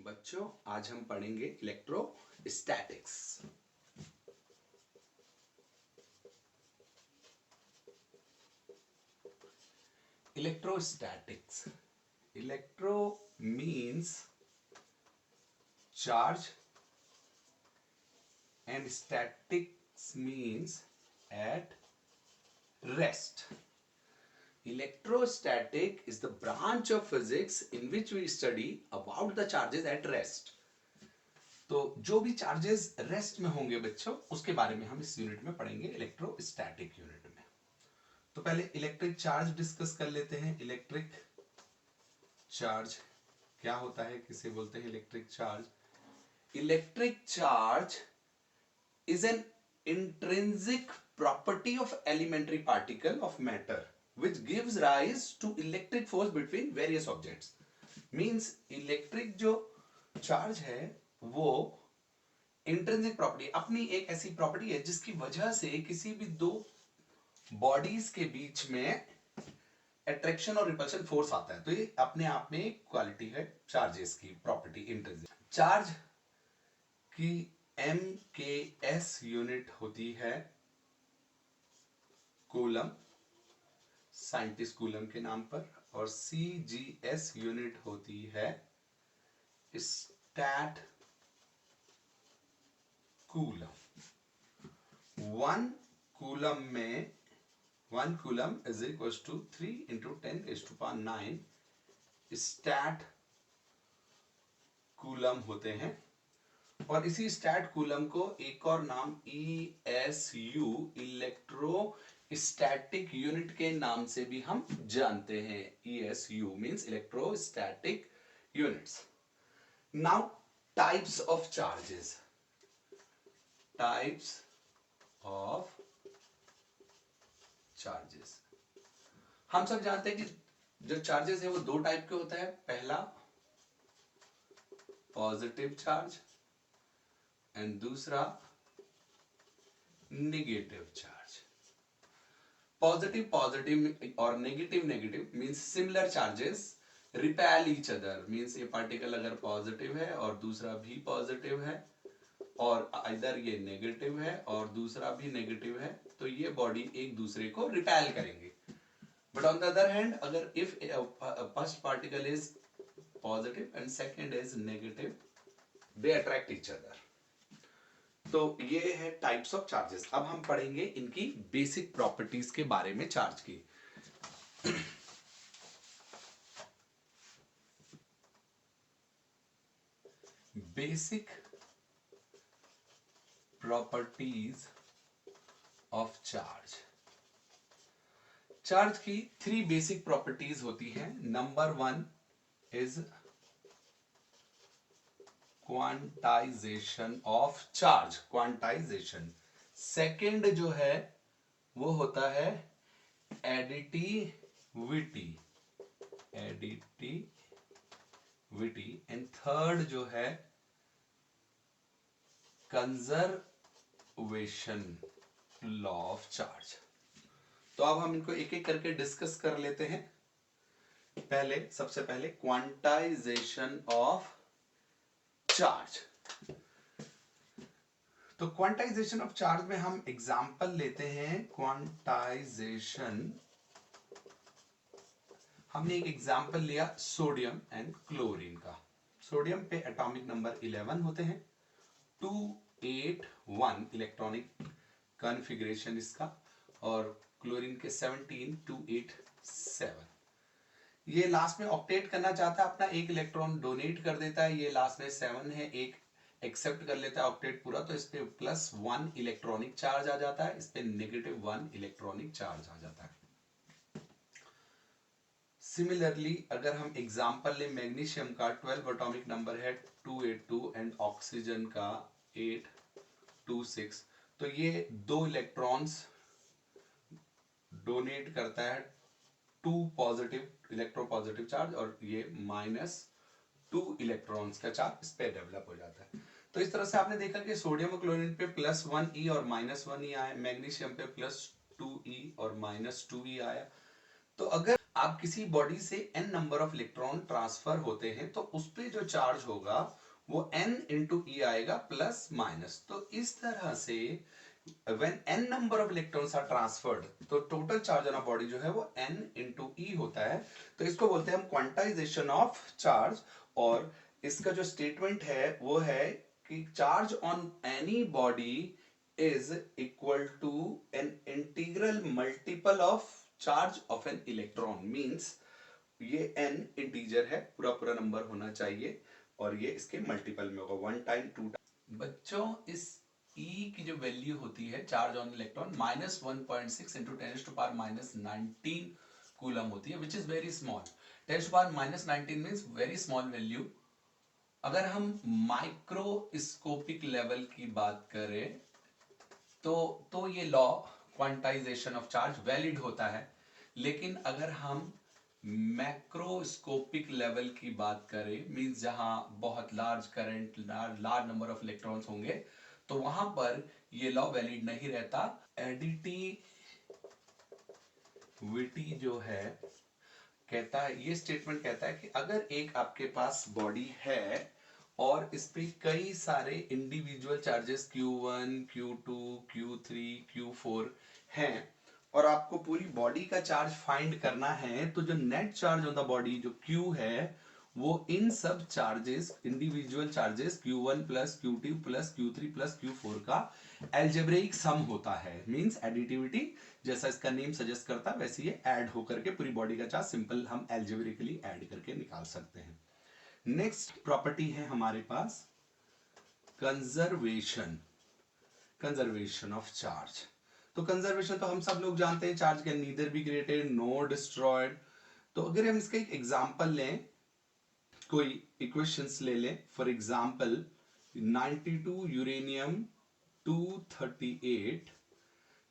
बच्चों आज हम पढ़ेंगे electrostatics. Electrostatics, electro means charge and statics means at rest. Electrostatic is the branch of physics in which we study about the charges at rest. तो जो भी charges rest में होंगे बच्चों उसके बारे में हम इस यूनिट में पढ़ेंगे, इलेक्ट्रोस्टैटिक यूनिट में। तो पहले इलेक्ट्रिक चार्ज डिस्कस कर लेते हैं। इलेक्ट्रिक चार्ज क्या होता है, किसे बोलते हैं electric charge? Electric charge is an intrinsic property of elementary particle of matter which gives rise to electric force between various objects. Means electric जो charge है वो intrinsic property, अपनी एक ऐसी property है जिसकी वजह से किसी भी दो bodies के बीच में attraction और repulsion force आता है। तो ये अपने आप में एक quality है charges की, property intrinsic। charge की MKS यूनिट होती है कूलम, साइंटिस्ट कूलम के नाम पर, और CGS यूनिट होती है stat coulomb. One coulomb is equal to 3 × 10⁹ stat coulomb होते हैं। और इसी स्टैट कूलम को एक और नाम ESU, इलेक्ट्रोस्टैटिक यूनिट के नाम से भी हम जानते हैं। ESU means electrostatic units. Now types of charges. Types of charges, हम सब जानते हैं कि जो चार्जेस है वो दो टाइप के होता है। पहला पॉजिटिव चार्ज एंड दूसरा नेगेटिव चार्ज। पॉजिटिव और negative means similar charges repel each other. Means ये पार्टिकल अगर पॉजिटिव है और दूसरा भी पॉजिटिव है, और इधर ये नेगेटिव है और दूसरा भी नेगेटिव है, तो ये बॉडी एक दूसरे को रिपेल करेंगे। But on the other hand, अगर if first particle is positive and second is negative, they attract each other. तो ये है टाइप्स ऑफ चार्जेस। अब हम पढ़ेंगे इनकी बेसिक प्रॉपर्टीज के बारे में चार्ज की। Basic properties of charge. Charge की 3 बेसिक प्रॉपर्टीज होती हैं। Number 1 is quantization of charge, quantization. Second जो है वो होता है एडिटिविटी, एंड थर्ड जो है कंजर्वेशन लॉ ऑफ चार्ज। तो अब हम इनको एक एक करके डिस्कस कर लेते हैं। सबसे पहले क्वांटाइजेशन ऑफ चार्ज। तो क्वांटाइजेशन ऑफ चार्ज में हम एग्जांपल लेते हैं। क्वांटाइजेशन, हमने एक एग्जांपल लिया सोडियम एंड क्लोरीन का। सोडियम पे एटॉमिक नंबर 11 होते हैं, 281 इलेक्ट्रॉनिक कॉन्फ़िगरेशन इसका, और क्लोरीन के 17, 287। ये लास्ट में ऑक्टेट करना चाहता है, अपना एक इलेक्ट्रॉन डोनेट कर देता है। ये लास्ट में 7 है, एक एक्सेप्ट कर लेता है ऑक्टेट पूरा, तो इस पे +1 इलेक्ट्रॉनिक चार्ज आ जाता है, इस पे -1 इलेक्ट्रॉनिक चार्ज आ जाता है। सिमिलरली अगर हम एग्जांपल ले मैग्नीशियम का, 12 एटॉमिक नंबर है 282 एंड ऑक्सीजन का 826, तो ये 2 इलेक्ट्रॉन्स डोनेट करता है, 2 पॉजिटिव इलेक्ट्रोपॉजिटिव चार्ज, और ये -2 इलेक्ट्रॉन्स का चार्ज इस पे डेवलप हो जाता है। तो इस तरह से आपने देखा कि सोडियम और क्लोरीन पे +1e और -1e आया, मैग्नीशियम पे +2e और -2e आया। तो अगर आप किसी बॉडी से n number of electron transfer होते हैं तो उस पे जो चार्ज होगा वो n इंटू ई आएगा प्लस माइनस। तो इस तरह से when n number of electrons are transferred तो total charge on a body जो है वो n into e होता है। तो इसको बोलते हैं हम क्वांटाइजेशन ऑफ चार्ज। और इसका जो स्टेटमेंट है वो है कि charge on any body is equal to an integral multiple of charge of an electron means ये n इंटीजर है, पूरा पूरा नंबर होना चाहिए और ये इसके मल्टीपल में होगा 1 टाइम 2 टाइम। बच्चों इस E की जो वैल्यू होती है charge on electron -1.6 into 10⁻⁹ coulomb होती है which is very small. 10⁻⁹ means very small value. अगर हम माइक्रोस्कोपिक लेवल की बात करें तो ये law quantization of charge valid होता है। लेकिन अगर हम मैक्रोस्कोपिक लेवल की बात करें मींस जहां बहुत large current large number of electrons होंगे तो वहां पर ये लॉ वैलिड नहीं रहता। एडिटिविटी जो है कहता है, ये स्टेटमेंट कहता है कि अगर एक आपके पास बॉडी है और इस पे कई सारे individual charges Q1, Q2, Q3, Q4 हैं और आपको पूरी बॉडी का चार्ज फाइंड करना है तो जो net charge on the body जो Q है वो इन सब charges individual charges Q1 plus Q2 plus Q3 plus Q4 का एल्जेब्रिक सम होता है। मींस एडिटिविटी जैसा इसका नेम सजेस्ट करता है वैसे ये ऐड होकर के पूरी बॉडी का चार्ज सिंपल हम एल्जेब्रिकली ऐड करके निकाल सकते हैं। नेक्स्ट प्रॉपर्टी है हमारे पास कंजर्वेशन। Conservation of charge. तो कंजर्वेशन तो हम सब लोग जानते हैं, charge can neither be created nor destroyed. तो अगर हम इसका एक एग्जांपल लें, कोई इक्वेशंस ले लें, फॉर एग्जांपल 92 यूरेनियम 238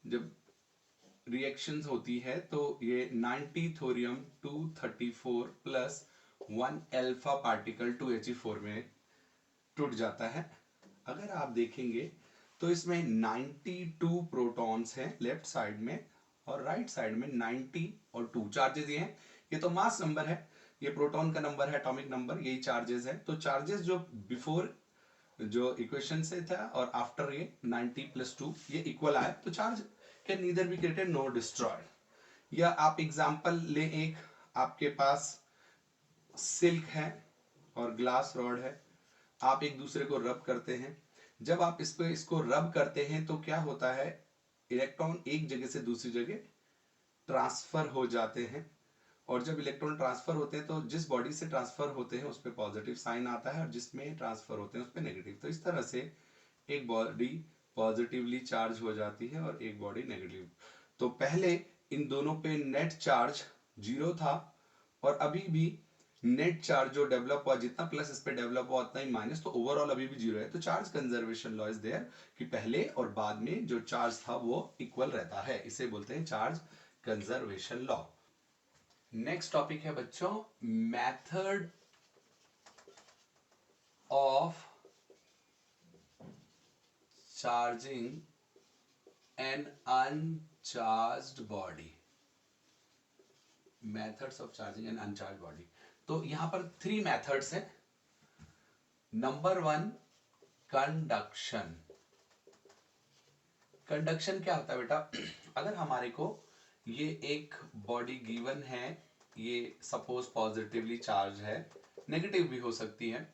जब रिएक्शंस होती है तो ये 90 thorium 234 plus 1 alpha particle 2He4 में टूट जाता है। अगर आप देखेंगे तो इसमें 92 प्रोटॉन्स हैं लेफ्ट साइड में और राइट साइड में 90 और 2 चार्जेस ये हैं। ये तो मास नंबर है, ये प्रोटॉन का नंबर है, एटॉमिक नंबर, यही चार्जेस है। तो चार्जेस जो बिफोर जो इक्वेशन से था और आफ्टर ये 90 प्लस 2 ये इक्वल आया तो charge can neither be created nor destroyed. या आप एग्जांपल ले, एक आपके पास सिल्क है और ग्लास रॉड है, आप एक दूसरे को रब करते हैं। जब आप इसको रब करते हैं तो क्या होता है, इलेक्ट्रॉन एक जगह से दूसरी जगह ट्रांसफर हो जाते हैं और जब इलेक्ट्रॉन ट्रांसफर होते हैं तो जिस बॉडी से ट्रांसफर होते हैं उस पर पॉजिटिव साइन आता है और जिसमें ट्रांसफर होते हैं उस पर नेगेटिव। तो इस तरह से एक बॉडी पॉजिटिवली चार्ज हो जाती है और एक बॉडी नेगेटिव। तो पहले इन दोनों पे नेट चार्ज 0 था और अभी भी नेट चार्ज जो डेवलप हुआ, जितना प्लस इस पे डेवलप हुआ उतना ही माइनस, तो ओवरऑल अभी भी 0 है। तो charge conservation law is there कि पहले और बाद में जो चार्ज था वो इक्वल रहता है, इसे बोलते हैं charge conservation law. Next topic है बच्चों method of charging an uncharged body. Methods of charging an uncharged body. तो यहां पर 3 मेथड्स हैं। Number 1 conduction. कंडक्शन क्या होता है बेटा, अगर हमारे को ये एक बॉडी गिवन है, ये सपोज पॉजिटिवली चार्ज है, नेगेटिव भी हो सकती है,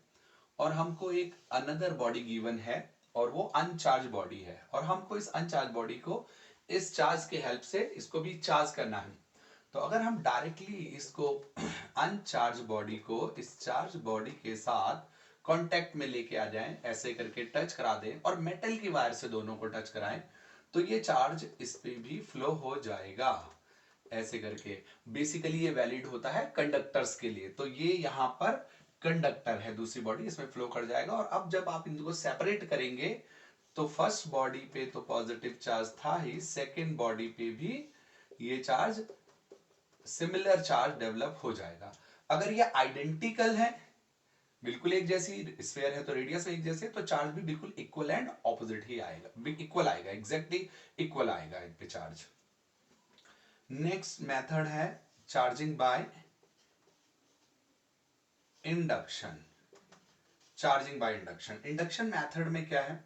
और हमको एक अनदर बॉडी गिवन है और वो अनचार्ज बॉडी है और हमको इस अनचार्ज बॉडी को इस चार्ज के हेल्प से इसको भी चार्ज करना है। तो अगर हम डायरेक्टली इसको अनचार्ज बॉडी को इस चार्ज बॉडी के साथ कांटेक्ट में लेके आ जाएं, ऐसे करके टच करा दें और मेटल की वायर से दोनों को टच कराएं तो ये चार्ज इस पे भी फ्लो हो जाएगा ऐसे करके। बेसिकली ये वैलिड होता है कंडक्टर्स के लिए। तो ये यहां पर कंडक्टर है, दूसरी बॉडी इसमें फ्लो कर जाएगा। और अब जब आप इनको सेपरेट करेंगे तो फर्स्ट बॉडी पे तो पॉजिटिव चार्ज था ही, सेकेंड बॉडी पे भी ये चार्ज सिमिलर चार्ज डेवलप हो जाएगा। अगर ये आइडेंटिकल है, बिल्कुल एक जैसी स्फीयर है तो रेडियस एक जैसे, तो चार्ज भी बिल्कुल इक्वल एंड ऑपोजिट ही आएगा, इक्वल आएगा, एग्जैक्टली इक्वल आएगा इन पे चार्ज। नेक्स्ट मेथड है charging by induction. Charging by induction, induction method में क्या है,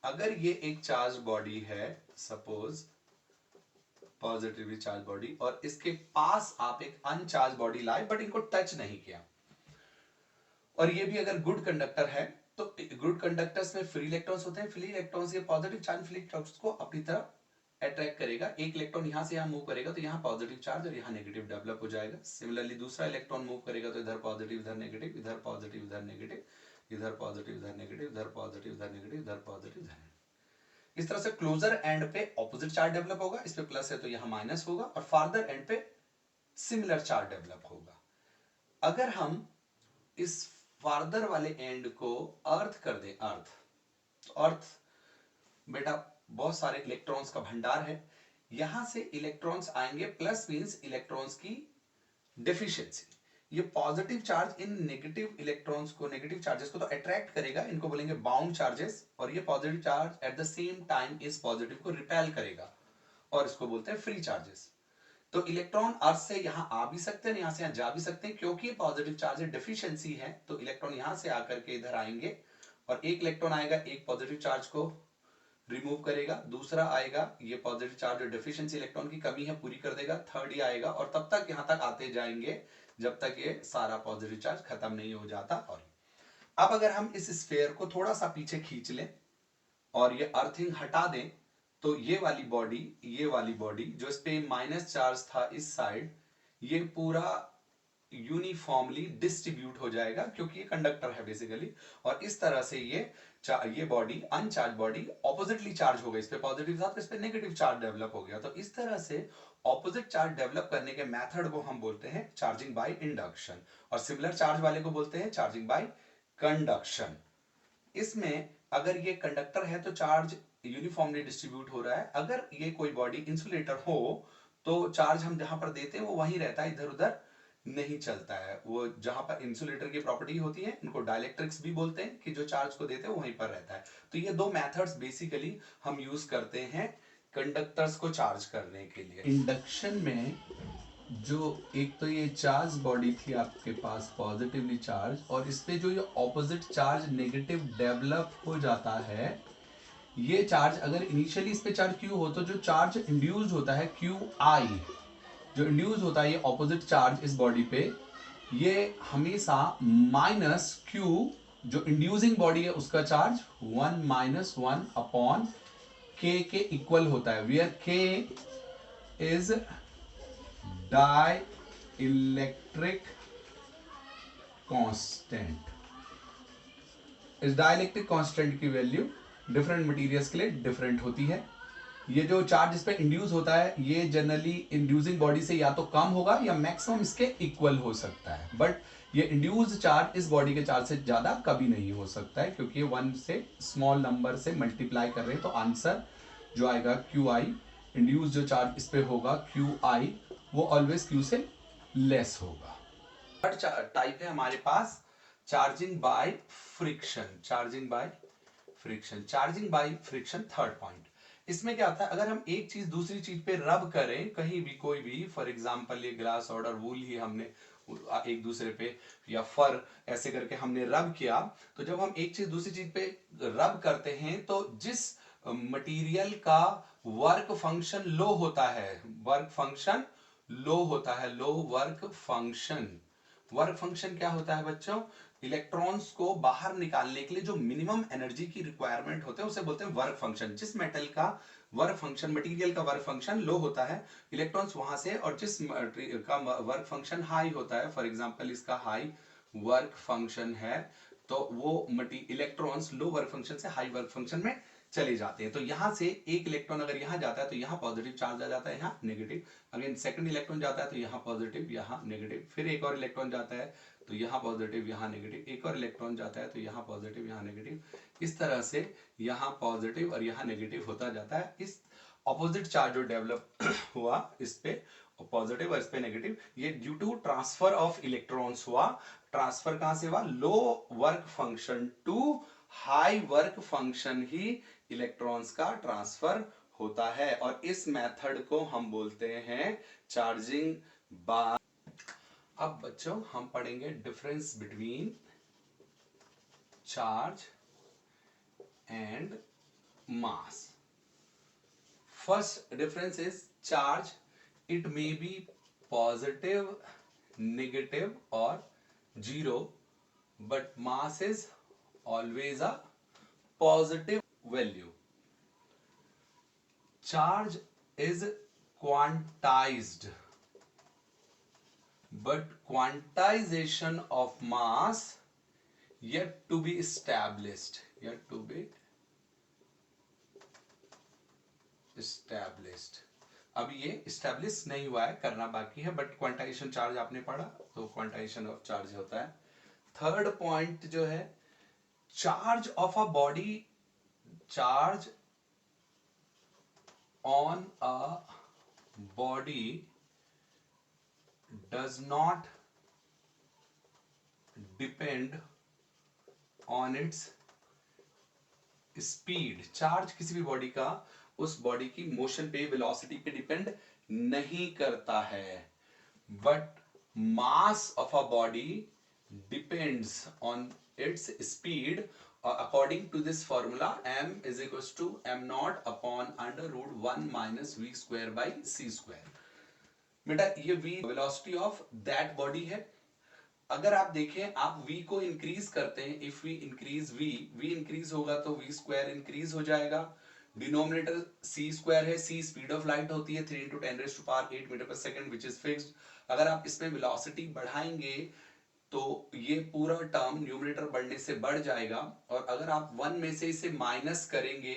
अगर ये एक चार्ज बॉडी है, सपोज पॉजिटिवली चार्ज बॉडी, और इसके पास आप एक अनचार्ज बॉडी लाए बट इनको टच नहीं किया, और ये भी अगर गुड कंडक्टर है, तो गुड कंडक्टर्स में फ्री इलेक्ट्रॉन्स होते हैं, फ्री इलेक्ट्रॉन्स ये पॉजिटिव चार्ज फ्री इलेक्ट्रॉन्स को अपनी तरफ अट्रैक्ट करेगा, एक इलेक्ट्रॉन यहां से यहां मूव करेगा तो यहां पॉजिटिव चार्ज और यहां नेगेटिव डेवलप हो जाएगा। सिमिलरली दूसरा इलेक्ट्रॉन मूव करेगा तो इधर पॉजिटिव इधर नेगेटिव, इधर पॉजिटिव इधर नेगेटिव, इधर पॉजिटिव इधर नेगेटिव, इधर पॉजिटिव इधर नेगेटिव, इधर पॉजिटिव इधर नेगेटिव। इस तरह से क्लोजर एंड पे ऑपोजिट चार्ज डेवलप होगा, इस पे प्लस है तो यहां माइनस होगा, और फार्दर एंड पे सिमिलर चार्ज डेवलप होगा। अगर हम इस फार्दर वाले एंड को अर्थ कर दे, अर्थ, तो अर्थ बेटा बहुत सारे इलेक्ट्रॉन्स का भंडार है, यहां से इलेक्ट्रॉन्स आएंगे, प्लस मींस इलेक्ट्रॉन्स की डेफिशिएंसी। ये positive charge in negative electrons को, नेगेटिव चार्जेस को तो अट्रैक्ट करेगा, इनको बोलेंगे बाउंड चार्जेस, और ये positive charge at the same time इस पॉजिटिव को रिपेल करेगा, और इसको बोलते हैं फ्री चार्जेस। तो इलेक्ट्रॉन अर्थ से यहां आ भी सकते हैं, यहां से यहां जा भी सकते हैं, क्योंकि पॉजिटिव चार्ज डेफिशिएंसी है, तो इलेक्ट्रॉन यहां से आकर के इधर आएंगे, और एक इलेक्ट्रॉन आएगा, एक पॉजिटिव चार्ज को रिमूव करेगा, दूसरा आएगा, ये पॉजिटिव चार्ज और डेफिशिएंसी इलेक्ट्रॉन की कमी है पूरी कर देगा, थर्ड ही आएगा, और तब तक यहां तक आते जाएंगे जब तक ये सारा पॉजिटिव चार्ज खत्म नहीं हो जाता। और अब अगर हम इस स्फीयर को थोड़ा सा पीछे खींच लें और ये अर्थिंग हटा दें, तो ये वाली बॉडी जो इस पे माइनस चार्ज था इस साइड, ये पूरा यूनिफॉर्मली डिस्ट्रीब्यूट हो जाएगा, क्योंकि ये कंडक्टर है बेसिकली, और इस तरह से ये body uncharged body oppositely charge हो गई, इस पे पॉजिटिव था तो इस पे नेगेटिव चार्ज डेवलप हो गया। तो इस तरह से ऑपोजिट चार्ज डेवलप करने के मेथड को हम बोलते हैं चार्जिंग बाय इंडक्शन, और सिमिलर चार्ज वाले को बोलते हैं चार्जिंग बाय कंडक्शन। इसमें अगर ये कंडक्टर है तो चार्ज यूनिफॉर्मली डिस्ट्रीब्यूट हो रहा है, अगर ये कोई बॉडी इंसुलेटर हो तो चार्ज हम जहां पर देते हैं वो वहीं रहता है, इधर उधर नहीं चलता है। वो जहां पर इंसुलेटर की प्रॉपर्टी होती है, इनको डाइलेक्ट्रिक्स भी बोलते हैं, कि जो चार्ज को देते हैं वो वहीं पर रहता है। तो ये दो मेथड्स बेसिकली हम यूज करते हैं कंडक्टर्स को चार्ज करने के लिए। इंडक्शन में जो एक तो ये चार्ज बॉडी थी आपके पास पॉजिटिवली चार्ज, और इस पे जो ये ऑपोजिट चार्ज नेगेटिव डेवलप हो जाता है, ये चार्ज अगर इनिशियली इस पे चार्ज क्यू हो, तो जो चार्ज इंड्यूस्ड होता है क्यू आई, जो इंड्यूस होता है ये ऑपोजिट चार्ज इस बॉडी पे, ये हमेशा माइनस क्यू, जो इंड्यूसिंग बॉडी है उसका चार्ज 1 माइनस 1 अपॉन के इक्वल होता है, वेयर के इज डाई इलेक्ट्रिक कांस्टेंट। इस डाइलेक्ट्रिक कांस्टेंट की वैल्यू डिफरेंट मटेरियल्स के लिए डिफरेंट होती है। ये जो चार्ज इस पे इंड्यूस होता है, ये जनरली इंड्यूसिंग बॉडी से या तो कम होगा या मैक्सिमम इसके इक्वल हो सकता है, बट ये इंड्यूस्ड चार्ज इस बॉडी के चार्ज से ज्यादा कभी नहीं हो सकता है, क्योंकि 1 से स्मॉल नंबर से मल्टीप्लाई कर रहे हैं, तो आंसर जो आएगा क्यू आई, इंड्यूस जो चार्ज इस पे होगा क्यू आई, वो ऑलवेज क्यू से लेस होगा। थर्ड टाइप है हमारे पास charging by friction. Charging by friction, charging by friction third point. इसमें क्या होता है, अगर हम एक चीज दूसरी चीज पे रब करें, कहीं भी कोई भी, फॉर एग्जांपल ये ग्लास और वूल ही हमने एक दूसरे पे, या फर ऐसे करके हमने रब किया, तो जब हम एक चीज दूसरी चीज पे रब करते हैं तो जिस मटेरियल का वर्क फंक्शन लो होता है, वर्क फंक्शन लो होता है, लो वर्क फंक्शन, वर्क फंक्शन क्या होता है बच्चों, इलेक्ट्रॉन्स को बाहर निकालने के लिए जो मिनिमम एनर्जी की रिक्वायरमेंट होते हैं उसे बोलते हैं वर्क फंक्शन। जिस मेटल का वर्क फंक्शन, मटेरियल का वर्क फंक्शन लो होता है, इलेक्ट्रॉन्स वहां से, और जिस का वर्क फंक्शन हाई होता है, फॉर एग्जांपल इसका हाई वर्क फंक्शन है, तो वो इलेक्ट्रॉन्स लो वर्क फंक्शन से हाई वर्क फंक्शन में चले जाते हैं। तो यहां से एक इलेक्ट्रॉन अगर यहां जाता है तो यहां पॉजिटिव चार्ज आ जाता है, यहां नेगेटिव, अगेन सेकंड इलेक्ट्रॉन जाता है तो यहां पॉजिटिव यहां नेगेटिव, फिर एक और इलेक्ट्रॉन जाता है तो यहां पॉजिटिव यहां नेगेटिव, एक और इलेक्ट्रॉन जाता है तो यहां पॉजिटिव यहां नेगेटिव, इस तरह से यहां पॉजिटिव और यहां नेगेटिव होता जाता है। इस ऑपोजिट चार्ज जो डेवलप हुआ इस पे पॉजिटिव और इस पे नेगेटिव, ये due to transfer of electrons हुआ। ट्रांसफर कहां से हुआ, low work function to high work function ही इलेक्ट्रॉन्स का ट्रांसफर होता है, और इस मेथड को हम बोलते हैं चार्जिंग बाय अब बच्चों हम पढ़ेंगे difference between charge and mass. First difference is charge. It may be positive, negative or zero, but mass is always a positive value. Charge is quantized, but quantization of mass yet to be established. Yet to be established. अब ये established नहीं हुआ है, करना बाकी है, but quantization charge आपने पढ़ा, तो क्वांटाइजेशन ऑफ चार्ज होता है. थर्ड पॉइंट जो है, charge of a body, charge on a body does not depend on its speed. Charge किसी भी बॉडी का उस बॉडी की मोशन पे, वेलोसिटी पे डिपेंड नहीं करता है, but mass of a body depends on its speed. According to this formula m is equal to m not upon under root 1 minus v square by c square. बेटा ये v velocity of that body है. अगर आप देखें, आप v को increase करते हैं, if we increase v increase होगा तो v स्क्वायर इंक्रीज हो जाएगा. डिनोमिनेटर c स्क्वायर है, c स्पीड ऑफ लाइट होती है 3 × 10⁻⁸ मीटर पर सेकंड विच इज फिक्स्ड. अगर आप इसमें वेलोसिटी बढ़ाएंगे तो ये पूरा टर्म न्यूमरेटर बढ़ने से बढ़ जाएगा, और अगर आप 1 में से इसे माइनस करेंगे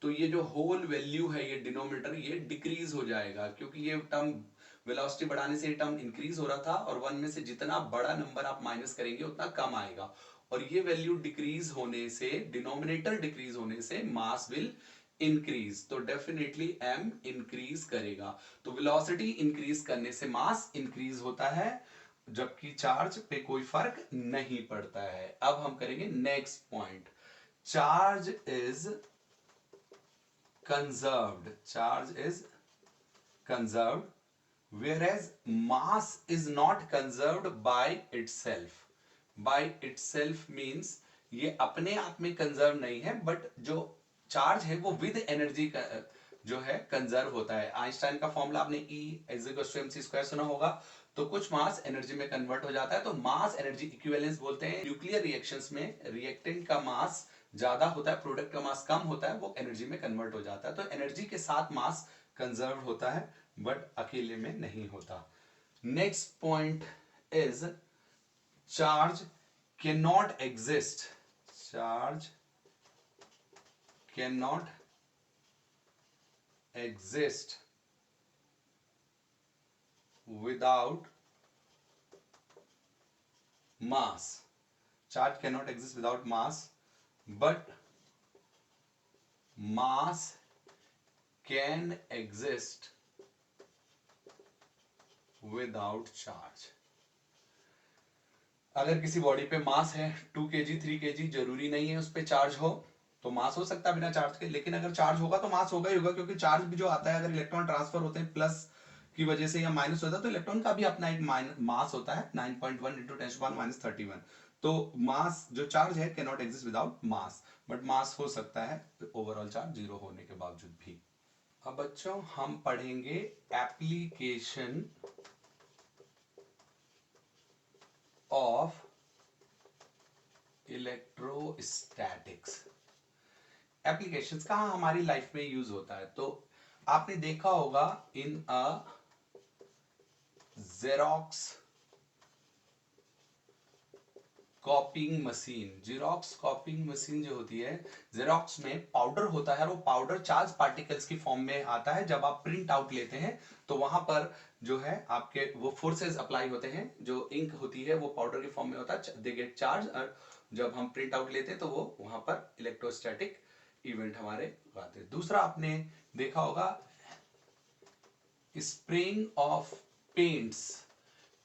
तो ये जो होल वैल्यू है, ये डिनोमिनेटर, ये डिक्रीज हो जाएगा, क्योंकि ये टर्म वेलोसिटी बढ़ाने से ये टर्म इंक्रीज हो रहा था, और 1 में से जितना बड़ा नंबर आप माइनस करेंगे उतना कम आएगा, और ये वैल्यू डिक्रीज होने से, डिनोमिनेटर डिक्रीज होने से मास विल इंक्रीज. तो डेफिनेटली m इंक्रीज करेगा. तो वेलोसिटी इंक्रीज करने से मास इंक्रीज होता है, जबकि चार्ज पे कोई फर्क नहीं पड़ता है. अब हम करेंगे next point. Charge is conserved. Charge is conserved whereas mass is not conserved by itself. By itself means ये अपने आप में कंजर्व नहीं है, बट जो चार्ज है वो विद एनर्जी जो है कंजर्व होता है. आइंस्टाइन का फॉर्मूला आपने E = mc² सुना होगा. तो कुछ मास एनर्जी में कन्वर्ट हो जाता है, तो मास एनर्जी इक्विवेलेंस बोलते हैं. न्यूक्लियर रिएक्शंस में रिएक्टेंट का मास ज्यादा होता है, प्रोडक्ट का मास कम होता है, वो एनर्जी में कन्वर्ट हो जाता है. तो एनर्जी के साथ मास कंजर्व होता है, बट अकेले में नहीं होता. Next point is charge can not exist. Charge can not exist without mass. Charge can not exist without mass, but mass can exist without charge. अगर किसी बॉडी पे मास है 2 kg 3 kg, जरूरी नहीं है उस पे चार्ज हो, तो मास हो सकता है बिना चार्ज के, लेकिन अगर चार्ज होगा तो मास होगा ही होगा, क्योंकि चार्ज भी जो आता है, अगर इलेक्ट्रॉन ट्रांसफर होते हैं प्लस की वजह से या माइनस होता है, तो इलेक्ट्रॉन का भी अपना एक मास होता है 9.1 × 10⁻⁻31. तो मास जो चार्ज है can not exist without mass, but mass हो सकता है ओवरऑल चार्ज जीरो होने के बावजूद भी. अब बच्चों हम पढ़ेंगे एप्लीकेशन ऑफ इलेक्ट्रोस्टैटिक्स. एप्लीकेशंस कहां हमारी लाइफ में यूज होता है, तो आपने देखा होगा in a xerox copying machine. Xerox copying machine जो होती है, जेरोक्स में पाउडर होता है, और वो पाउडर चार्ज पार्टिकल्स की फॉर्म में आता है. जब आप प्रिंट आउट लेते हैं तो वहां पर जो है आपके वो फोर्सेस अप्लाई होते हैं, जो इंक होती है वो पाउडर की फॉर्म में होता है, दे गेट चार्ज, और जब हम प्रिंट आउट लेते हैं तो वो वहां पर इलेक्ट्रोस्टैटिक इवेंट हमारे आते हैं. दूसरा आपने देखा होगा स्प्रेइंग ऑफ पेंट्स.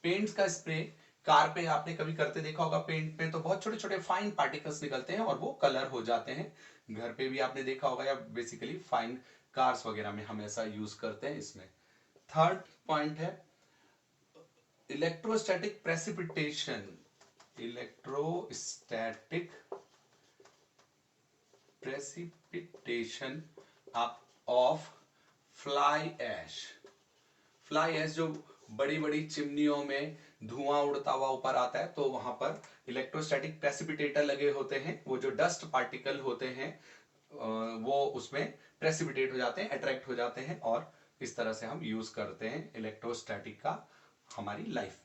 पेंट्स का स्प्रे कार पे आपने कभी करते देखा होगा. पेंट पे तो बहुत छोटे छोटे फाइन पार्टिकल्स निकलते हैं और वो कलर हो जाते हैं. घर पे भी आपने देखा होगा, या बेसिकली फाइन कार्स वगैरह में हम ऐसा यूज करते हैं इसमें. थर्ड पॉइंट है electrostatic precipitation, electrostatic precipitation of fly ash. Fly ash जो बड़ी बड़ी चिमनियों में धुआं उड़ता हुआ ऊपर आता है, तो वहां पर इलेक्ट्रोस्टैटिक प्रेसिपिटेटर लगे होते हैं। वो जो डस्ट पार्टिकल होते हैं वो उसमें प्रेसिपिटेट हो जाते हैं, अट्रैक्ट हो जाते हैं, और इस तरह से हम यूज करते हैं इलेक्ट्रोस्टैटिक का हमारी लाइफ